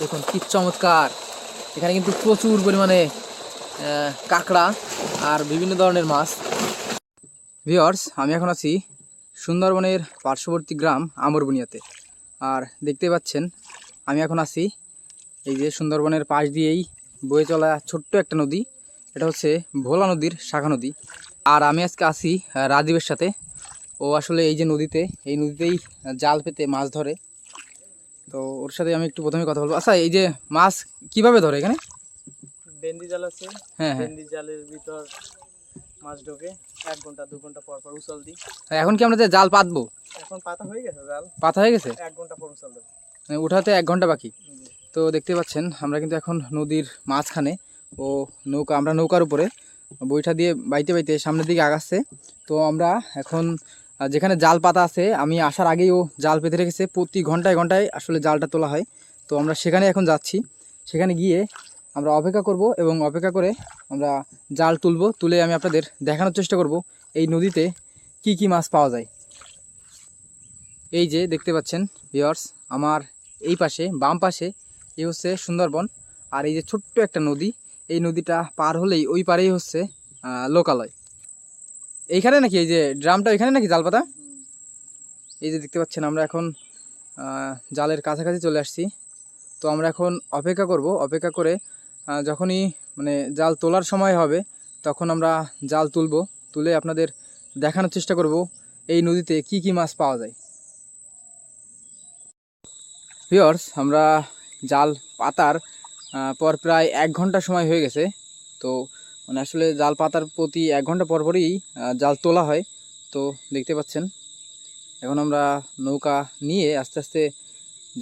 দেখুন কি চমৎকার। এখানে কিন্তু প্রচুর পরিমাণে কাঁকড়া আর বিভিন্ন ধরনের মাছ। ভিউয়ার্স, আমি এখন আছি সুন্দরবনের পার্শ্ববর্তী গ্রাম আমরবুনিয়াতে। আর দেখতে পাচ্ছেন আমি এখন আছি এই যে সুন্দরবনের পাশ দিয়েই বয়ে চলা ছোট্ট একটা নদী। এটা হচ্ছে ভোলা নদীর শাখা নদী। আর আমি আজকে আছি রাজীবের সাথে। ও আসলে এই যে এই নদীতেই জাল পেতে মাছ ধরে। তো ওর সাথে আমি একটু প্রথমে কথা বলবো। আচ্ছা, এই যে মাছ কিভাবে ধরে এখানে? বেন্দি জাল আছে। হ্যাঁ, বেন্দি জালের ভিতর মাছ ঢোকে 1 ঘন্টা 2 ঘন্টা পর পর উছল দিই। এখন কি আমরা যে জাল পাতবো? এখন পাতা হয়ে গেছে জাল, পাতা হয়ে গেছে, 1 ঘন্টা পর উছল দেব। উঠাতে 1 ঘন্টা বাকি। তো দেখতে পাচ্ছেন আমরা কিন্তু এখন নদীর মাঝখানে। ও আমরা নৌকার উপরে বৈঠা দিয়ে বাইতে বাইতে সামনের দিকে আগাচ্ছে। তো আমরা এখন যেখানে জাল পাতা আছে, আমি আসার আগেই ও জাল পেতে রেখেছে। প্রতি ঘন্টায় ঘন্টায় আসলে জালটা তোলা হয়। তো আমরা সেখানে এখন যাচ্ছি। সেখানে গিয়ে আমরা অপেক্ষা করব এবং অপেক্ষা করে আমরা জাল তুলব। তুলে আমি আপনাদের দেখানোর চেষ্টা করব এই নদীতে কি কি মাছ পাওয়া যায়। এই যে দেখতে পাচ্ছেন ভিউয়ার্স, আমার এই পাশে বাম পাশে এই হচ্ছে সুন্দরবন। আর এই যে ছোট্ট একটা নদী, এই নদীটা পার হলেই ওই পারেই হচ্ছে লোকালয়। এইখানে নাকি এই যে ড্রামটা, এখানে নাকি জাল পাতা? এই যে দেখতে পাচ্ছেন আমরা এখন জালের কাছাকাছি চলে আসছি। তো আমরা এখন অপেক্ষা করব। অপেক্ষা করে যখনই মানে জাল তোলার সময় হবে তখন আমরা জাল তুলে আপনাদের দেখানোর চেষ্টা করব এই নদীতে কি কি মাছ পাওয়া যায়। ভিউয়ার্স, আমরা জাল পাতার পর প্রায় 1 ঘন্টা সময় হয়ে গেছে। তো মানে আসলে জাল পাতার প্রতি 1 ঘন্টা পর পরই জাল তোলা হয়। তো দেখতে পাচ্ছেন এখন আমরা নৌকা নিয়ে আস্তে আস্তে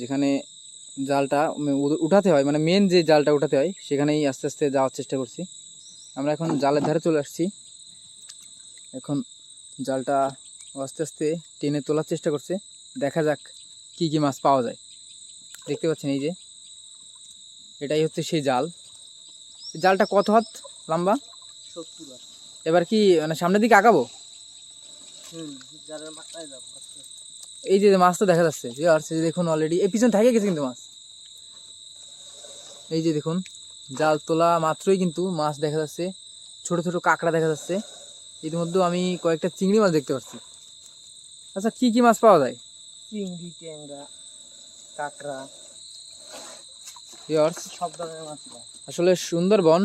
যেখানে জালটা উঠাতে হয়, মানে মেন যে জালটা উঠাতে হয়, সেখানেই আস্তে আস্তে যাওয়ার চেষ্টা করছি। আমরা এখন জালের ধারে চলে আসছি। এখন জালটা আস্তে আস্তে টেনে তোলার চেষ্টা করছে। দেখা যাক কি কি মাছ পাওয়া যায়। দেখতে পাচ্ছেন এই যে এটাই হচ্ছে সেই জাল। জালটা কত হাত লম্বা? 70 হাত। এবার কি মানে সামনের দিকে আগাবো? জালের মাথায় যাব আজকে। এই যে মাছ তো দেখা যাচ্ছে, দেখুন অলরেডি এই পিছন থেকে গেছে কিন্তু মাছ। এই যে দেখুন জাল তোলা মাত্রই কিন্তু মাছ দেখা যাচ্ছে, ছোট ছোট কাঁকড়া দেখা যাচ্ছে। ইতিমধ্যে আমি কয়েকটা চিংড়ি মাছ দেখতে পাচ্ছি। আচ্ছা, কি কি মাছ পাওয়া যায়? চিংড়ি, ট্যাংরা, কাঁকড়া, সব ধরনের মাছ পাওয়া। আসলে সুন্দরবন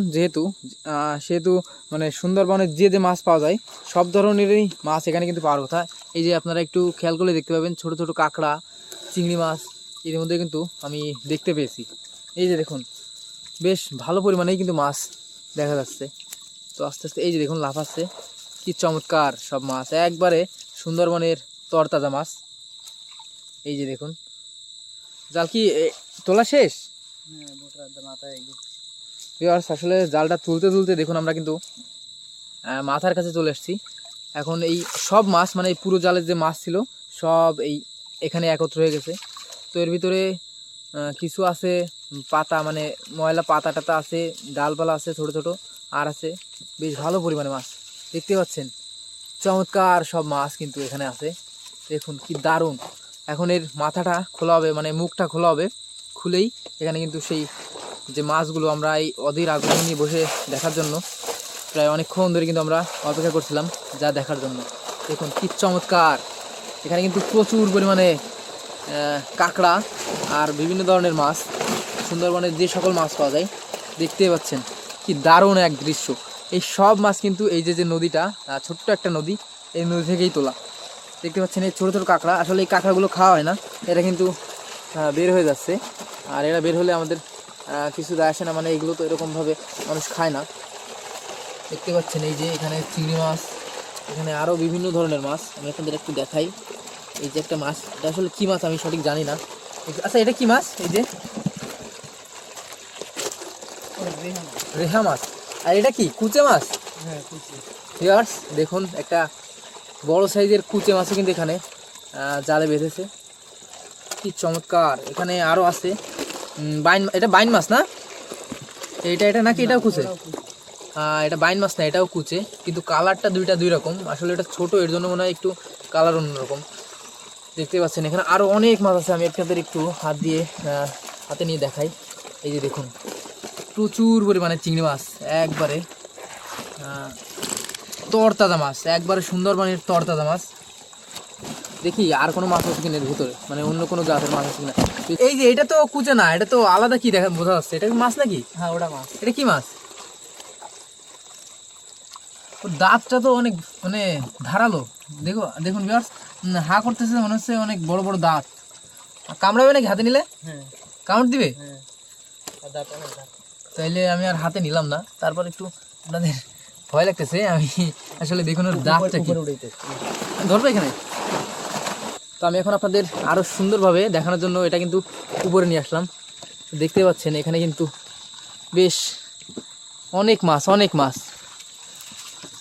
সেহেতু মানে সুন্দরবনের যে মাছ পাওয়া যায় সব ধরনেরই মাছ এখানে কিন্তু পাওয়ার কথা। এই যে আপনারা একটু খেয়াল করলে দেখতে পাবেন ছোট ছোট কাঁকড়া, চিংড়ি মাছ এর মধ্যে কিন্তু আমি দেখতে পেয়েছি। এই যে দেখুন বেশ ভালো পরিমাণেই কিন্তু মাছ দেখা যাচ্ছে। তো আস্তে আস্তে এই যে দেখুন লাফাচ্ছে। কি চমৎকার সব মাছ, একবারে সুন্দরবনের তরতাজা মাছ। এই যে দেখুন জাল কি তোলা শেষ? আসলে জালটা তুলতে তুলতে দেখুন আমরা কিন্তু মাথার কাছে চলে আসছি। এখন এই সব মাছ মানে এই পুরো জালের যে মাছ ছিল সব এখানে একত্র হয়ে গেছে। তো এর ভিতরে কিছু আছে পাতা, মানে ময়লা পাতা টাতা আছে, ডালপালা আছে ছোট ছোট, আর আছে বেশ ভালো পরিমাণে মাছ। দেখতে পাচ্ছেন চমৎকার সব মাছ কিন্তু এখানে আছে। দেখুন কি দারুণ। এখন এর মাথাটা খোলা হবে, মানে মুখটা খোলা হবে। খুলেই এখানে কিন্তু সেই যে মাছগুলো আমরা এই অধীর আগ্রহ নিয়ে বসে দেখার জন্য প্রায় অনেকক্ষণ ধরে কিন্তু আমরা অপেক্ষা করছিলাম যা দেখার জন্য। দেখুন কি চমৎকার। এখানে কিন্তু প্রচুর পরিমাণে কাঁকড়া আর বিভিন্ন ধরনের মাছ, সুন্দরবনের যে সকল মাছ পাওয়া যায় দেখতেই পাচ্ছেন কি দারুণ এক দৃশ্য। এই সব মাছ কিন্তু এই যে নদীটা ছোট্ট একটা নদী, এই নদী থেকেই তোলা। দেখতে পাচ্ছেন এই ছোটো ছোটো কাঁকড়া। আসলে এই কাঁকড়াগুলো খাওয়া হয় না, এটা কিন্তু বের হয়ে যাচ্ছে। আর এরা বের হলে আমাদের কিছু যায় আসে না, মানে এগুলো তো এরকমভাবে মানুষ খায় না। দেখতে পাচ্ছেন এই যে এখানে চিংড়ি মাছ, এখানে আরও বিভিন্ন ধরনের মাছ। আমি আপনাদের একটু দেখাই। এই যে একটা মাছ, এটা আসলে কী মাছ আমি সঠিক জানি না। আচ্ছা, এটা কি মাছ? এই যে রেহা মাছ। আর এটা কি কুচে মাছ? হ্যাঁ, কুচে। ভিউয়ার্স দেখুন একটা বড় সাইজের কুচে মাছও কিন্তু এখানে জালে বেঁধেছে। কি চমৎকার। এখানে আরও আছে এটা বাইন মাছ না? এটা নাকি এটাও কুচে? এটা বাইন মাছ না, এটাও কুচে, কিন্তু কালারটা দুই রকম। আসলে এটা ছোট, এর জন্য মনে হয় একটু কালার অন্যরকম। দেখতে পাচ্ছেন এখানে আরও অনেক মাছ আছে। আমি আপনাদের একটু হাতে নিয়ে দেখাই। এই যে দেখুন প্রচুর পরিমাণে চিংড়ি মাছ, একবারে তরতাজা মাছ, একবারে সুন্দরবনের তরতাজা মাছ। দেখি আর কোনো মাছ আছে কিনা এর ভিতরে, মানে অন্য কোনো জাতের মাছ আছে কিনা। এই যে এটা তো কুচে না, এটা তো আলাদা, কি দেখা বোঝা যাচ্ছে, এটা কি মাছ নাকি? হ্যাঁ ওটা মাছ। এটা কি মাছ? ওর দাঁতটা তো অনেক মানে ধারালো, দেখুন ভিউয়ার্স, হা করতেছে, মনে হচ্ছে অনেক বড় বড় দাঁত। কামড়াবে নাকি হাতে নিলে? হ্যাঁ কামড় দিবে? হ্যাঁ, আর দাঁত অনেক দাঁত। তাইলে আমি আর হাতে নিলাম না, তারপর একটু আপনাদের ভয় লাগতেছে। আমি আসলে দেখুন ওর দাঁতটা কি, ধরবে এখানে। তো আমি এখন আপনাদের আরও সুন্দরভাবে দেখানোর জন্য এটা কিন্তু উপরে নিয়ে আসলাম। দেখতে পাচ্ছেন এখানে কিন্তু বেশ অনেক মাছ, অনেক মাছ।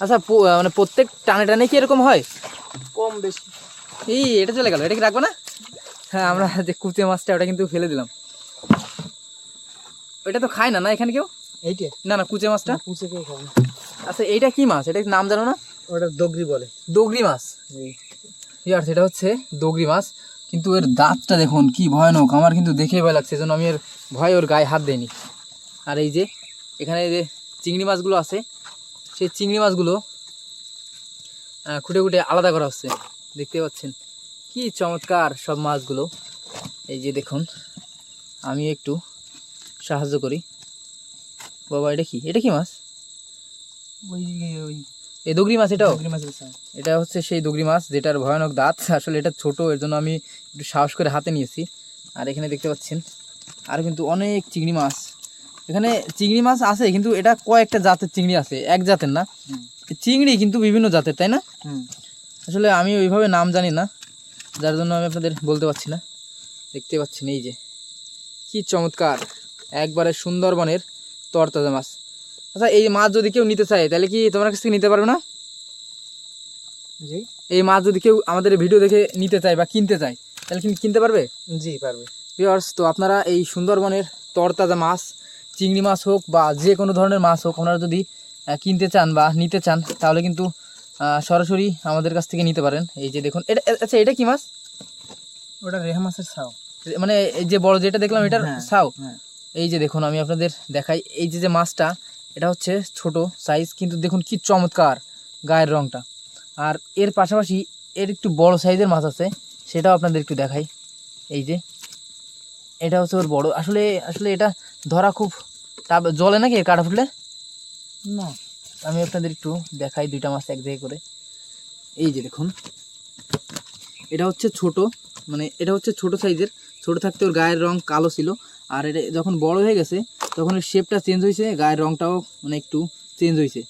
আচ্ছা মানে প্রত্যেক টানে টানে কি এরকম হয়? কম বেশি। এই এটা চলে গেল, এটা কি রাখবো না? হ্যাঁ, আমরা যে কুচে মাছটা ওটা কিন্তু ফেলে দিলাম। ওইটা তো খায় না, না এখানে কেউ? এইটা না না, কুচে মাছটা। পুষে কে খাবে? আচ্ছা এইটা কি মাছ, এটা নাম জানো না? ওটা দগরি বলে। দগরি মাছ। ইয়ার সেটা হচ্ছে দগরি মাছ, কিন্তু এর দাঁতটা দেখুন কি ভয়ানক, আমার কিন্তু দেখে ভয় লাগছে, এজন্য আমি এর ভয় ওর গায়ে হাত দেইনি। আর এই যে এখানে যে চিংড়ি মাছগুলো আছে, সেই চিংড়ি মাছগুলো খুঁটে খুঁটে আলাদা করা হচ্ছে। দেখতে পাচ্ছেন কি চমৎকার সব মাছগুলো। এই যে দেখুন, আমি একটু সাহায্য করি। বাবা এটা কি, এটা কি মাছ? ওই এই দগরি মাছ? এটাও দগরি মাছ। এটা হচ্ছে সেই দগরি মাছ যেটার ভয়ানক দাঁত। আসলে এটা ছোট, এর জন্য আমি একটু সাহস করে হাতে নিয়েছি। আর এখানে দেখতে পাচ্ছেন আর কিন্তু অনেক চিংড়ি মাছ। এখানে চিংড়ি মাছ আছে, কিন্তু এটা কয়েকটা জাতের চিংড়ি আছে, এক জাতের না। চিংড়ি কিন্তু বিভিন্ন জাতের, তাই না? আসলে আমি ওইভাবে নাম জানি না, যার জন্য আমি আপনাদের বলতে পারছি না। দেখতে পাচ্ছেন এই যে কি চমৎকার, একবারে সুন্দরবনের তরতাজা মাছ। আচ্ছা এই মাছ যদি কেউ নিতে চায় তাহলে কি তোমার কাছ থেকে নিতে পারবে না? জি, এই মাছ যদি কেউ আমাদের ভিডিও দেখে নিতে চায় বা কিনতে চায় তাহলে কিনতে পারবে? জি পারবে। ভিউয়ার্স, তো আপনারা এই সুন্দরবনের তরতাজা মাছ, চিংড়ি মাছ হোক বা যে কোনো ধরনের মাছ হোক, আপনারা যদি কিনতে চান বা নিতে চান তাহলে কিন্তু সরাসরি আমাদের কাছ থেকে নিতে পারেন। এই যে দেখুন এটা, আচ্ছা এটা কি মাছ? ওটা রেহা মাছের ছাও। মানে এই যে বড় যেটা দেখলাম এটার হ্যাঁ, ছাও। হ্যাঁ। এই যে দেখুন আমি আপনাদের দেখাই, এই যে মাছটা, এটা হচ্ছে ছোট সাইজ, কিন্তু দেখুন কি চমৎকার গায়ের রংটা। আর এর পাশাপাশি এর একটু বড় সাইজের মাছ আছে, সেটাও আপনাদের একটু দেখাই। এই যে এটা হচ্ছে ওর বড়। আসলে আসলে এটা ধরা খুব জলে নাকি এর কাটা ফুটলে? না, আমি আপনাদের একটু দেখাই দুইটা মাছ এক জায়গায় করে। এই যে দেখুন এটা হচ্ছে ছোট, মানে এটা হচ্ছে ছোট সাইজের। ছোট থাকতে ওর গায়ের রং কালো ছিল, আর এটা যখন বড় হয়ে গেছে তখন এর শেপটা চেঞ্জ হয়েছে, গায়ের রংটাও মানে একটু চেঞ্জ হয়েছে।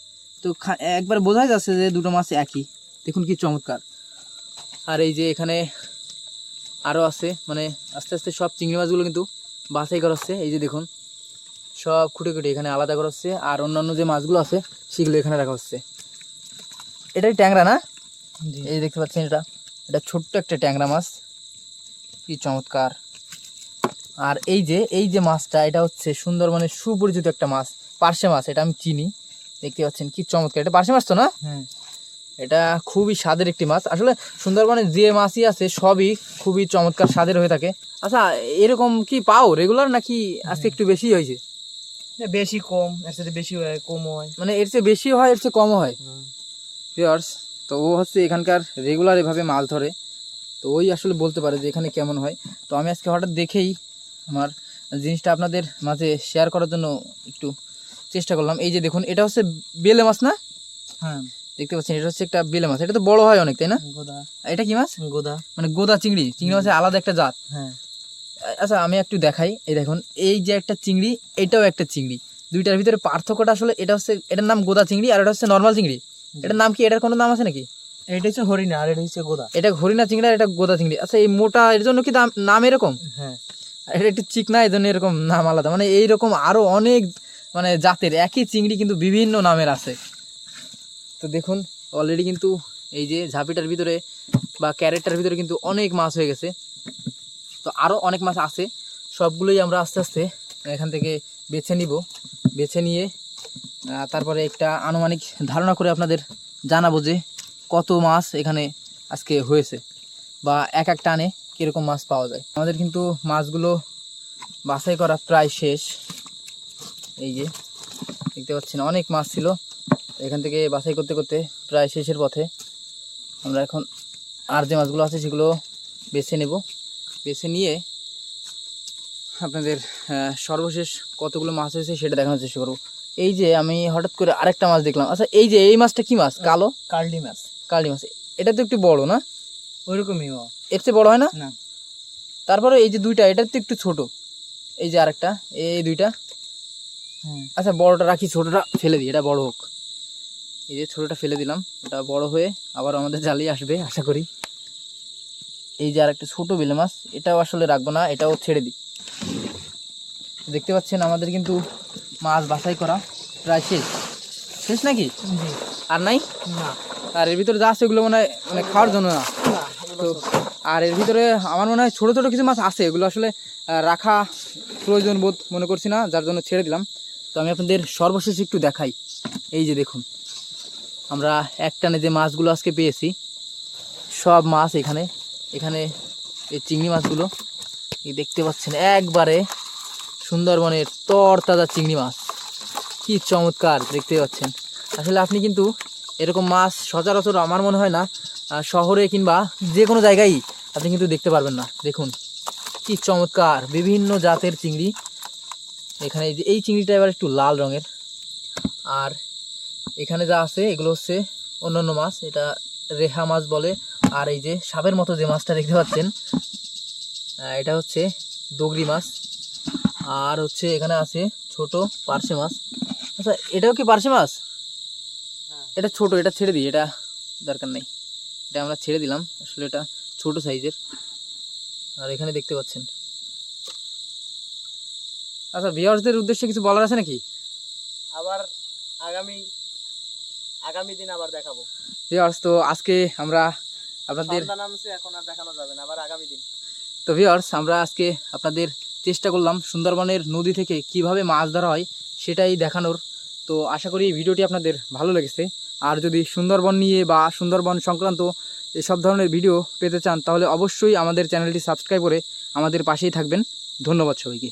তো একবার বোঝাই যাচ্ছে যে দুটো মাছ একই। দেখুন কি চমৎকার। আর এই যে এখানে আরও আছে, মানে আস্তে আস্তে সব চিংড়ি মাছগুলো কিন্তু বাছাই করা হচ্ছে। এই যে দেখুন সব খুঁটে খুঁটে এখানে আলাদা করা হচ্ছে, আর অন্যান্য যে মাছগুলো আছে সেগুলো এখানে রাখা হচ্ছে। এটাই ট্যাংরা না? এই দেখতে পাচ্ছেন এটা, এটা ছোট্ট একটা ট্যাংরা মাছ, কি চমৎকার। আর এই যে মাছটা, এটা হচ্ছে সুন্দরবনের সুপরিচিত একটা মাছ, পার্শে মাছ। এটা আমি চিনি, দেখতে পাচ্ছেন কি চমৎকার। এটা পার্শে মাছ তো না? হ্যাঁ। এটা খুবই স্বাদের একটি মাছ। আসলে সুন্দরবনে যে মাছই আছে সবই খুবই চমৎকার স্বাদের হয়ে থাকে। আচ্ছা এরকম কি পাও রেগুলার, নাকি আজকে একটু বেশি হয়েছে? বেশি কম, এর সাথে বেশি হয়, কম হয়। মানে এর চেয়ে বেশি হয়, এর চেয়ে কমও হয়। ভিউয়ার্স, তো ও হচ্ছে এখানকার রেগুলার এভাবে মাছ ধরে, তো ওই আসলে বলতে পারে যে এখানে কেমন হয়। তো আমি আজকে হঠাৎ দেখেই আমার জিনিসটা আপনাদের মাঝে শেয়ার করার জন্য একটু চেষ্টা করলাম। এই যে দেখুন এটা হচ্ছে বেলে মাছ না? হ্যাঁ, দেখতে পাচ্ছেন এটা হচ্ছে একটা বেলে মাছ। এটা তো বড় হয় অনেক, তাই না? গোদা। এটা কি মাছ? গোদা মানে গোদা চিংড়ি। চিংড়ি মাছের আলাদা একটা জাত। হ্যাঁ। আচ্ছা আমি একটু দেখাই। এই দেখুন এই যে একটা চিংড়ি, এটাও একটা চিংড়ি, দুইটার ভিতরে পার্থক্যটা আসলে এটা হচ্ছে, এটার নাম গোদা চিংড়ি আর এটা হচ্ছে নর্মাল চিংড়ি। এটার নাম কি, এটার কোনো নাম আছে নাকি? এটা হচ্ছে হরিণা আর এটা হচ্ছে গোদা। এটা হরিণা চিংড়ি আর এটা গোদা চিংড়ি। আচ্ছা এই মোটা এর জন্য কি নাম এরকম? হ্যাঁ। আর এটা একটু চিকনা, এই জন্য এরকম নাম আলাদা। মানে এইরকম আরো অনেক মানে জাতের একই চিংড়ি কিন্তু বিভিন্ন নামের আছে। তো দেখুন অলরেডি কিন্তু এই যে ঝাঁপিটার ভিতরে বা ক্যারেটটার ভিতরে কিন্তু অনেক মাছ হয়ে গেছে। তো আরও অনেক মাছ আছে, সবগুলোই আমরা আস্তে আস্তে এখান থেকে বেছে নিব। বেছে নিয়ে তারপরে একটা আনুমানিক ধারণা করে আপনাদের জানাবো যে কত মাছ এখানে আজকে হয়েছে বা এক এক টানে কীরকম মাছ পাওয়া যায়। আমাদের কিন্তু মাছগুলো বাছাই করা প্রায় শেষ। এই যে দেখতে পাচ্ছেন অনেক মাছ ছিল, এখান থেকে বাছাই করতে করতে প্রায় শেষের পথে। আমরা এখন আর যে মাছগুলো আছে সেগুলো বেছে নেব, বেছে নিয়ে আপনাদের সর্বশেষ কতগুলো মাছ হয়েছে সেটা দেখানোর চেষ্টা করব। এই যে আমি হঠাৎ করে আরেকটা মাছ দেখলাম। আচ্ছা এই যে এই মাছটা কি মাছ? কালো কার্লি মাছ। কালি মাছ। এটা তো একটু বড় না? ওইরকমই এর চেয়ে বড় হয় না? না। তারপরে এই যে দুইটা, এটা তো একটু ছোট। এই যে আরেকটা, এই দুইটা। আচ্ছা বড়টা রাখি, ছোটটা ফেলে দিই, এটা বড় হোক। এই যে ছোটটা ফেলে দিলাম, ওটা বড় হয়ে আবার আমাদের জালে আসবে আশা করি। এই যে আরেকটা ছোট বেলে মাছ, এটাও আসলে রাখবো না, এটাও ছেড়ে দিই। দেখতে পাচ্ছেন আমাদের কিন্তু মাছ বাছাই করা প্রায় শেষ। শেষ নাকি? আর নাই? না। আর এর ভিতরে যা আছে ওগুলো মনে হয় মানে খাওয়ার জন্য না তো। আর এর ভিতরে আমার মনে হয় ছোট ছোট কিছু মাছ আছে, এগুলো আসলে রাখা প্রয়োজন বোধ মনে করছি না, যার জন্য ছেড়ে দিলাম। তো আমি আপনাদের সর্বশেষ একটু দেখাই। এই যে দেখুন আমরা এক টানে যে মাছগুলো আজকে পেয়েছি, সব মাছ এখানে এখানে এই চিংড়ি মাছগুলো এই দেখতে পাচ্ছেন, একবারে সুন্দরবনের তরতাজা চিংড়ি মাছ। কি চমৎকার দেখতে পাচ্ছেন। আসলে আপনি কিন্তু এরকম মাছ সচরাচর আমার মনে হয় না শহরে কিংবা যে কোনো জায়গায় আপনি কিন্তু দেখতে পারবেন না। দেখুন কি চমৎকার বিভিন্ন জাতের চিংড়ি এখানে। এই চিংড়িটা এবার একটু লাল রঙের, আর এখানে যা আছে এগুলো হচ্ছে অন্যান্য মাছ, এটা রেহা মাছ বলে। আর এই যে সাপের মতো যে মাছটা দেখতে পাচ্ছেন এটা হচ্ছে দগরি মাছ। আর হচ্ছে এখানে আছে ছোট পার্শে মাছ। আচ্ছা এটাও কি পার্শে মাছ? এটা ছোট, এটা ছেড়ে দিই, এটা দরকার নেই, এটা আমরা ছেড়ে দিলাম, আসলে এটা ছোট সাইজের। আর এখানে দেখতে পাচ্ছেন। আচ্ছা ভিউয়ার্সদের উদ্দেশ্যে কিছু বলার আছে নাকি? আবার আগামী দিন আবার দেখাবো ভিউয়ার্স, তো আজকে আমরা আপনাদের নামছে, এখন আর দেখানো যাবে না, আবার আগামী দিন। তো ভিউয়ার্স আমরা আজকে আপনাদের চেষ্টা করলাম সুন্দরবনের নদী থেকে কিভাবে মাছ ধরা হয় সেটাই দেখানোর। তো আশা করি এই ভিডিওটি আপনাদের ভালো লেগেছে। আর যদি সুন্দরবন নিয়ে বা সুন্দরবন সংক্রান্ত এসব ধরনের ভিডিও পেতে চান তাহলে অবশ্যই আমাদের চ্যানেলটি সাবস্ক্রাইব করে আমাদের পাশেই থাকবেন। ধন্যবাদ সবাইকে।